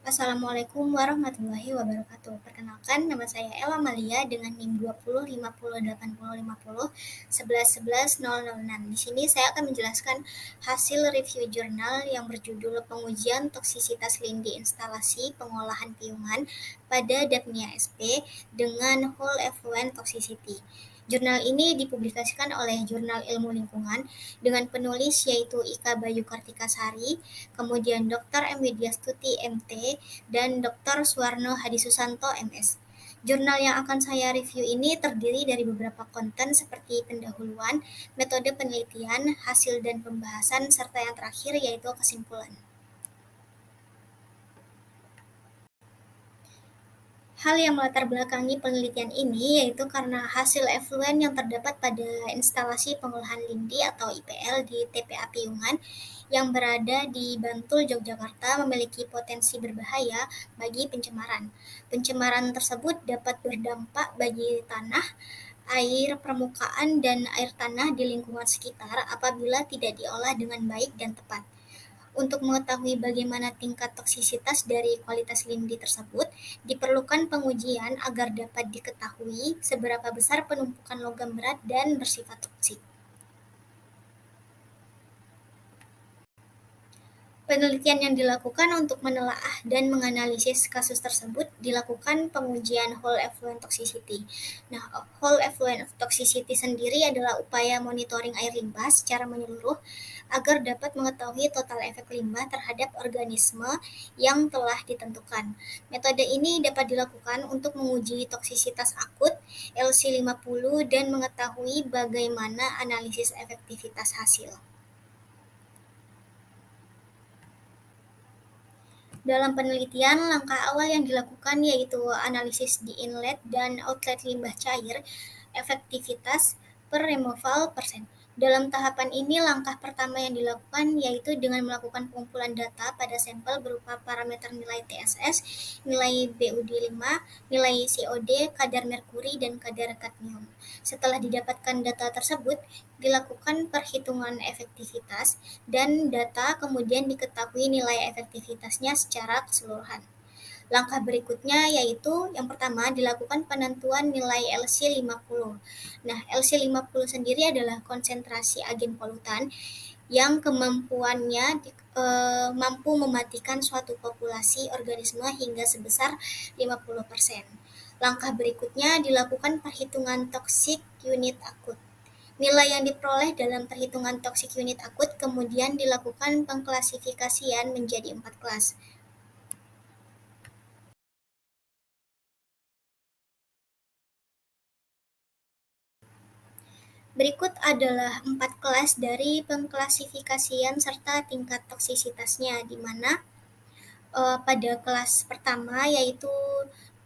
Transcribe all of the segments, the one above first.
Assalamualaikum warahmatullahi wabarakatuh. Perkenalkan, nama saya Ella Malia dengan NIM 20 50 80 50 11 11 006. Di sini saya akan menjelaskan hasil review jurnal yang berjudul Pengujian Toksisitas Lindi Instalasi Pengolahan Piungan pada Daphnia sp dengan Whole Effluent Toxicity. Jurnal ini dipublikasikan oleh Jurnal Ilmu Lingkungan dengan penulis yaitu Ika Bayu Kartikasari, kemudian Dr. M. Widyastuti MT, dan Dr. Suwarno Hadisusanto MS. Jurnal yang akan saya review ini terdiri dari beberapa konten seperti pendahuluan, metode penelitian, hasil dan pembahasan, serta yang terakhir yaitu kesimpulan. Hal yang melatar belakangi penelitian ini yaitu karena hasil efluen yang terdapat pada instalasi pengolahan lindi atau IPL di TPA Piungan yang berada di Bantul, Yogyakarta memiliki potensi berbahaya bagi pencemaran. Pencemaran tersebut dapat berdampak bagi tanah, air permukaan, dan air tanah di lingkungan sekitar apabila tidak diolah dengan baik dan tepat. Untuk mengetahui bagaimana tingkat toksisitas dari kualitas lindi tersebut, diperlukan pengujian agar dapat diketahui seberapa besar penumpukan logam berat dan bersifat toksik. Penelitian yang dilakukan untuk menelaah dan menganalisis kasus tersebut dilakukan pengujian whole effluent toxicity. Nah, whole effluent toxicity sendiri adalah upaya monitoring air limbah secara menyeluruh agar dapat mengetahui total efek limbah terhadap organisme yang telah ditentukan. Metode ini dapat dilakukan untuk menguji toksisitas akut LC50 dan mengetahui bagaimana analisis efektivitas hasil. Dalam penelitian, langkah awal yang dilakukan yaitu analisis di inlet dan outlet limbah cair, efektivitas per removal persen. Dalam tahapan ini, langkah pertama yang dilakukan yaitu dengan melakukan pengumpulan data pada sampel berupa parameter nilai TSS, nilai BUD5, nilai COD, kadar merkuri, dan kadar kadmium. Setelah didapatkan data tersebut, dilakukan perhitungan efektivitas dan data kemudian diketahui nilai efektivitasnya secara keseluruhan. Langkah berikutnya yaitu yang pertama dilakukan penentuan nilai LC50. Nah, LC50 sendiri adalah konsentrasi agen polutan yang kemampuannya mampu mematikan suatu populasi organisme hingga sebesar 50%. Langkah berikutnya dilakukan perhitungan toxic unit akut. Nilai yang diperoleh dalam perhitungan toxic unit akut kemudian dilakukan pengklasifikasian menjadi 4 kelas. Berikut adalah 4 kelas dari pengklasifikasian serta tingkat toksisitasnya, di mana pada kelas pertama yaitu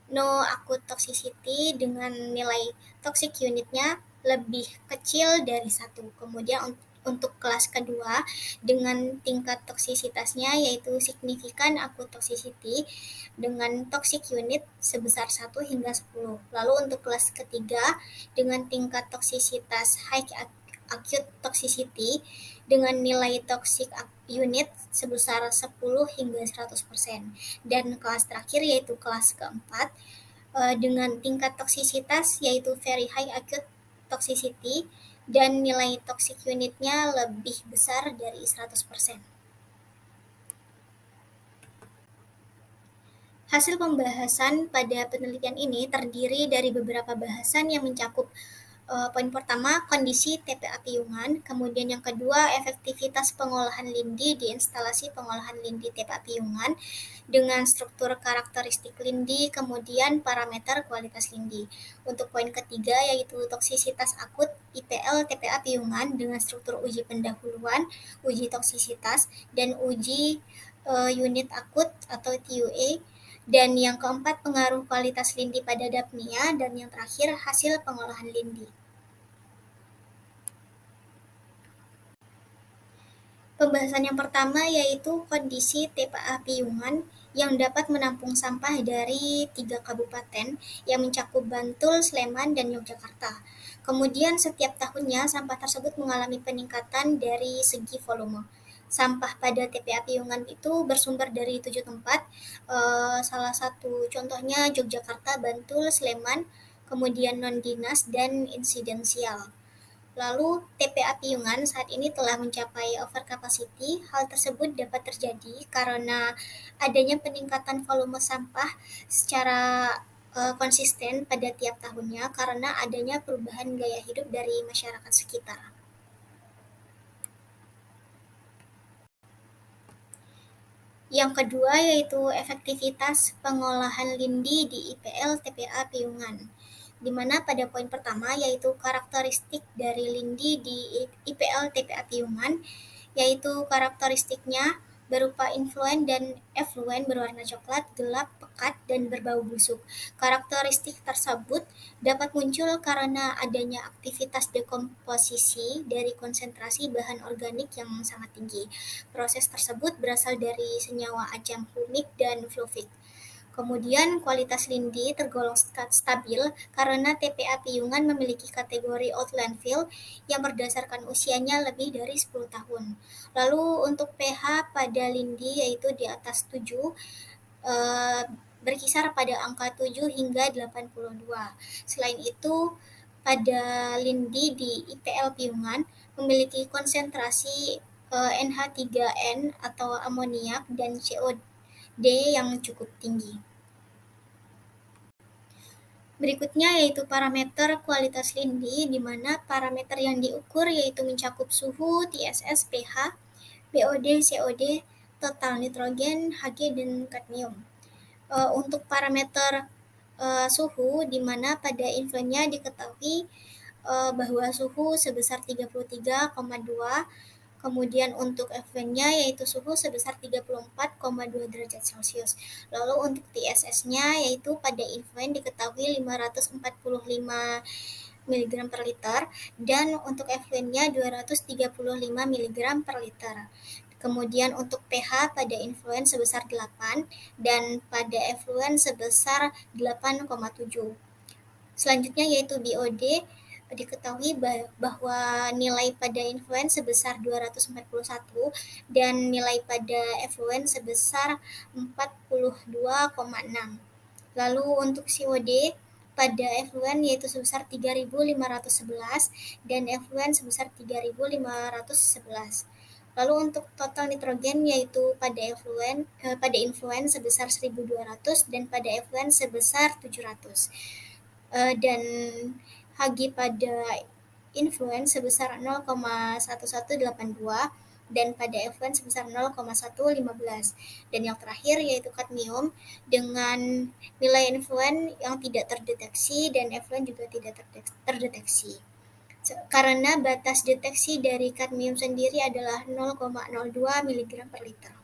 no acute toxicity dengan nilai toxic unitnya lebih kecil dari 1. Kemudian untuk kelas kedua dengan tingkat toksisitasnya yaitu signifikan acute toxicity dengan toxic unit sebesar 1 hingga 10. Lalu untuk kelas ketiga dengan tingkat toksisitas high acute toxicity dengan nilai toxic unit sebesar 10 hingga 100%. Dan kelas terakhir yaitu kelas keempat dengan tingkat toksisitas yaitu very high acute toxicity dan nilai toxic unitnya lebih besar dari 100%. Hasil pembahasan pada penelitian ini terdiri dari beberapa bahasan yang mencakup poin pertama, kondisi TPA Piungan, kemudian yang kedua, efektivitas pengolahan lindi di instalasi pengolahan lindi TPA Piungan dengan struktur karakteristik lindi, kemudian parameter kualitas lindi. Untuk poin ketiga yaitu toksisitas akut IPL TPA Piungan dengan struktur uji pendahuluan, uji toksisitas, dan uji unit akut atau TUA. Dan yang keempat, pengaruh kualitas lindi pada Daphnia, dan yang terakhir, hasil pengolahan lindi. Pembahasan yang pertama yaitu kondisi TPA Piungan yang dapat menampung sampah dari 3 kabupaten yang mencakup Bantul, Sleman, dan Yogyakarta. Kemudian setiap tahunnya sampah tersebut mengalami peningkatan dari segi volume. Sampah pada TPA Piungan itu bersumber dari 7 tempat, salah satu contohnya Yogyakarta, Bantul, Sleman, kemudian non-dinas dan insidensial. Lalu TPA Piungan saat ini telah mencapai over capacity. Hal tersebut dapat terjadi karena adanya peningkatan volume sampah secara konsisten pada tiap tahunnya karena adanya perubahan gaya hidup dari masyarakat sekitar. Yang kedua yaitu efektivitas pengolahan lindi di IPL TPA Piungan, di mana pada poin pertama yaitu karakteristik dari lindi di IPL TPA Piungan, yaitu karakteristiknya berupa influen dan efluen berwarna coklat, gelap, pekat, dan berbau busuk. Karakteristik tersebut dapat muncul karena adanya aktivitas dekomposisi dari konsentrasi bahan organik yang sangat tinggi. Proses tersebut berasal dari senyawa acam humik dan fluvik. Kemudian kualitas lindi tergolong stabil karena TPA Piungan memiliki kategori outlandfill yang berdasarkan usianya lebih dari 10 tahun. Lalu untuk pH pada lindi yaitu di atas 7, eh, berkisar pada angka 7 hingga 82. Selain itu, pada lindi di IPL Piungan memiliki konsentrasi NH3N atau amoniak dan COD yang cukup tinggi. Berikutnya yaitu parameter kualitas lindi, di mana parameter yang diukur yaitu mencakup suhu, TSS, pH, BOD, COD, total nitrogen, Hg, dan kadmium. Untuk parameter suhu, di mana pada influennya diketahui bahwa suhu sebesar 33,2. Kemudian untuk FN-nya yaitu suhu sebesar 34,2 derajat Celcius. Lalu untuk TSS-nya yaitu pada influen diketahui 545 mg per liter dan untuk FN-nya 235 mg per liter. Kemudian untuk pH pada influen sebesar 8 dan pada efluen sebesar 8,7. Selanjutnya yaitu BOD, diketahui bahwa nilai pada influen sebesar 241 dan nilai pada efluen sebesar 42,6. Lalu untuk COD pada efluen yaitu sebesar 3.511 dan efluen sebesar 3.511. Lalu untuk total nitrogen yaitu pada influen sebesar 1.200 dan pada efluen sebesar 700. Dan Hg pada influen sebesar 0,1182 dan pada efluen sebesar 0,115. Dan yang terakhir yaitu kadmium dengan nilai influen yang tidak terdeteksi dan efluen juga tidak terdeteksi. Karena batas deteksi dari kadmium sendiri adalah 0,02 mg per liter.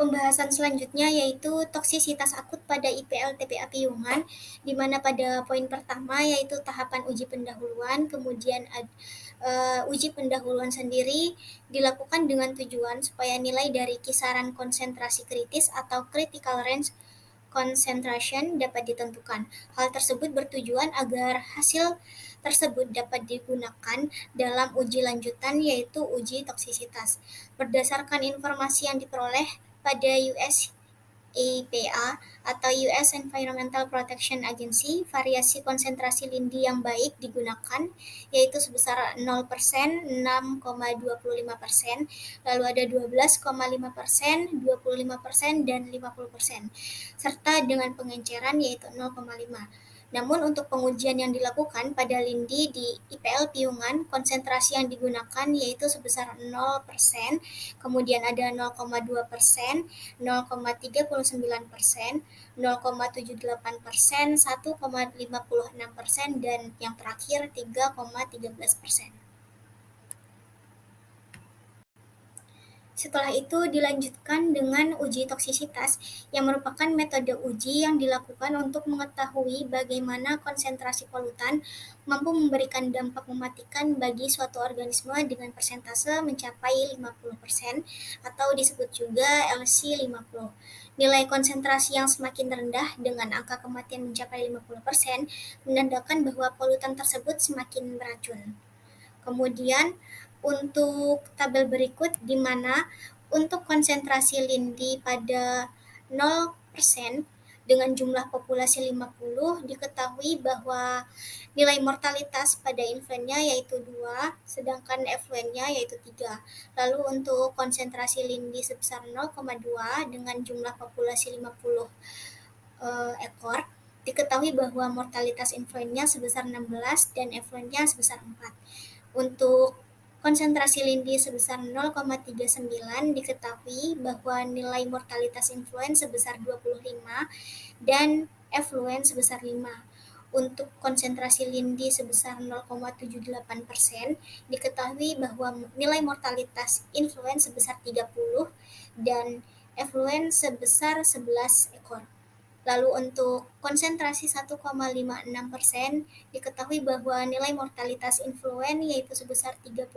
Pembahasan selanjutnya yaitu toksisitas akut pada IPL TPA Piungan, di mana pada poin pertama yaitu tahapan uji pendahuluan, kemudian uji pendahuluan sendiri dilakukan dengan tujuan supaya nilai dari kisaran konsentrasi kritis atau critical range concentration dapat ditentukan. Hal tersebut bertujuan agar hasil tersebut dapat digunakan dalam uji lanjutan yaitu uji toksisitas. Berdasarkan informasi yang diperoleh pada US EPA atau US Environmental Protection Agency, variasi konsentrasi lindi yang baik digunakan yaitu sebesar 0%, 6,25%, lalu ada 12,5%, 25%, dan 50%, serta dengan pengenceran yaitu 0,5. Namun untuk pengujian yang dilakukan pada lindi di IPL Piungan, konsentrasi yang digunakan yaitu sebesar 0%, kemudian ada 0,2%, 0,39%, 0,78%, 1,56%, dan yang terakhir 3,13%. Setelah itu dilanjutkan dengan uji toksisitas yang merupakan metode uji yang dilakukan untuk mengetahui bagaimana konsentrasi polutan mampu memberikan dampak mematikan bagi suatu organisme dengan persentase mencapai 50% atau disebut juga LC50. Nilai konsentrasi yang semakin rendah dengan angka kematian mencapai 50% menandakan bahwa polutan tersebut semakin beracun. Kemudian Untuk tabel berikut di mana untuk konsentrasi lindi pada 0% dengan jumlah populasi 50 diketahui bahwa nilai mortalitas pada influennya yaitu 2, sedangkan effluentnya yaitu 3. Lalu untuk konsentrasi lindi sebesar 0,2 dengan jumlah populasi 50 ekor, diketahui bahwa mortalitas influennya sebesar 16 dan effluentnya sebesar 4. Untuk konsentrasi lindi sebesar 0,39 diketahui bahwa nilai mortalitas influen sebesar 25 dan effluen sebesar 5. Untuk konsentrasi lindi sebesar 0,78% diketahui bahwa nilai mortalitas influen sebesar 30 dan effluen sebesar 11 ekor. Lalu untuk konsentrasi 1,56% diketahui bahwa nilai mortalitas influen yaitu sebesar 39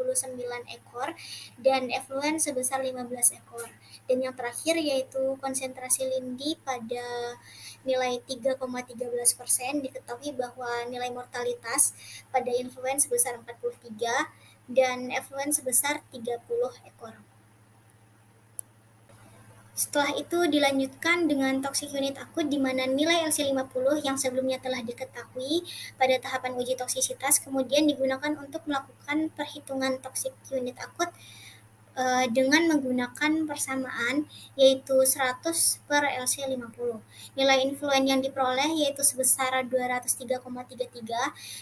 ekor dan effluen sebesar 15 ekor. Dan yang terakhir yaitu konsentrasi lindi pada nilai 3,13% diketahui bahwa nilai mortalitas pada influen sebesar 43 dan effluen sebesar 30 ekor. Setelah itu dilanjutkan dengan toxic unit akut di mana nilai LC50 yang sebelumnya telah diketahui pada tahapan uji toksisitas kemudian digunakan untuk melakukan perhitungan toxic unit akut dengan menggunakan persamaan yaitu 100 per LC50. Nilai influen yang diperoleh yaitu sebesar 203,33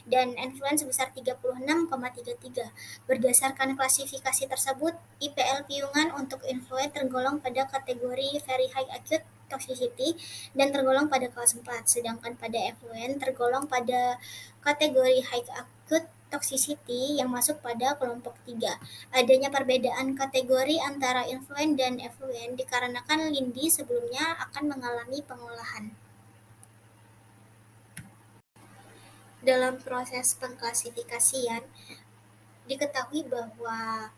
dan influen sebesar 36,33. Berdasarkan klasifikasi tersebut, IPL piungan untuk influen tergolong pada kategori very high acute toxicity dan tergolong pada kelas 4, sedangkan pada effluent tergolong pada kategori high acute toxicity yang masuk pada kelompok 3. Adanya perbedaan kategori antara influen dan effluent dikarenakan lindi sebelumnya akan mengalami pengolahan. Dalam proses pengklasifikasian, diketahui bahwa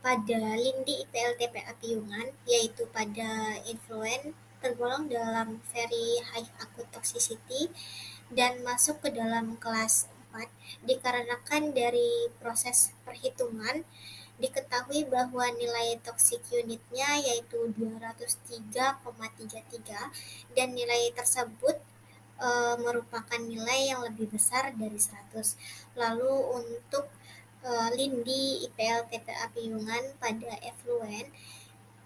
pada lindi IPL TPA piungan, yaitu pada influen, tergolong dalam very high acute toxicity dan masuk ke dalam kelas 4 dikarenakan dari proses perhitungan diketahui bahwa nilai toxic unitnya yaitu 203,33 dan nilai tersebut merupakan nilai yang lebih besar dari 100. Lalu untuk lindi IPL TPA piungan pada effluent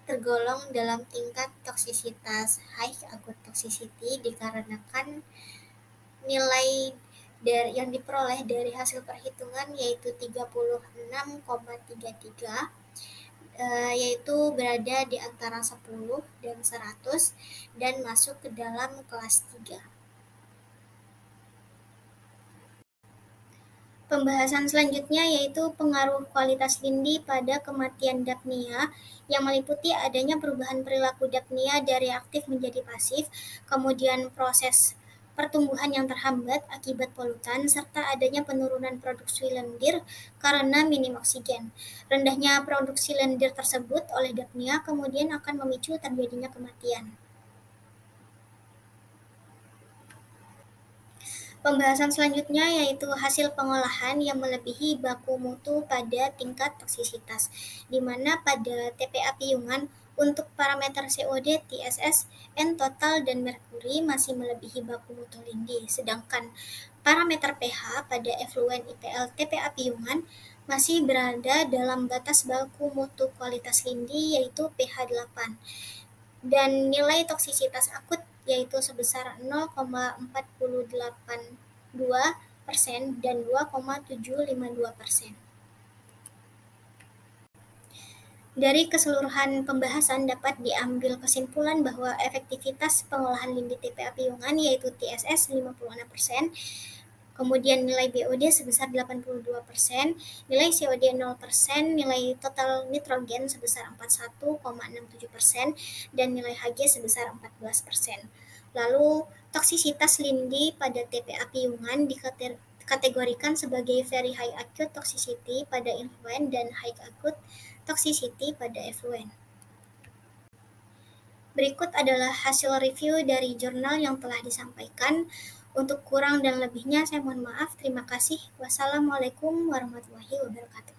tergolong dalam tingkat toksisitas high acute toxicity dikarenakan nilai yang diperoleh dari hasil perhitungan yaitu 36,33 yaitu berada di antara 10 dan 100 dan masuk ke dalam kelas 3. Pembahasan selanjutnya yaitu pengaruh kualitas lindi pada kematian Daphnia yang meliputi adanya perubahan perilaku Daphnia dari aktif menjadi pasif, kemudian proses pertumbuhan yang terhambat akibat polutan, serta adanya penurunan produksi lendir karena minim oksigen. Rendahnya produksi lendir tersebut oleh Daphnia kemudian akan memicu terjadinya kematian. Pembahasan selanjutnya yaitu hasil pengolahan yang melebihi baku mutu pada tingkat toksisitas, di mana pada TPA piungan untuk parameter COD, TSS, N total, dan merkuri masih melebihi baku mutu lindi, sedangkan parameter pH pada effluent IPL TPA piungan masih berada dalam batas baku mutu kualitas lindi yaitu pH 8 dan nilai toksisitas akut yaitu sebesar 0,482% dan 2,752%. Dari keseluruhan pembahasan dapat diambil kesimpulan bahwa efektivitas pengolahan lindi TPA piungan yaitu TSS 56%, kemudian nilai BOD sebesar 82%, nilai COD 0%, nilai total nitrogen sebesar 41,67%, dan nilai Hg sebesar 14%. Lalu, toksisitas lindi pada TPA piungan dikategorikan sebagai very high acute toxicity pada influen dan high acute toxicity pada effluent. Berikut adalah hasil review dari jurnal yang telah disampaikan. Untuk kurang dan lebihnya saya mohon maaf. Terima kasih. Wassalamualaikum warahmatullahi wabarakatuh.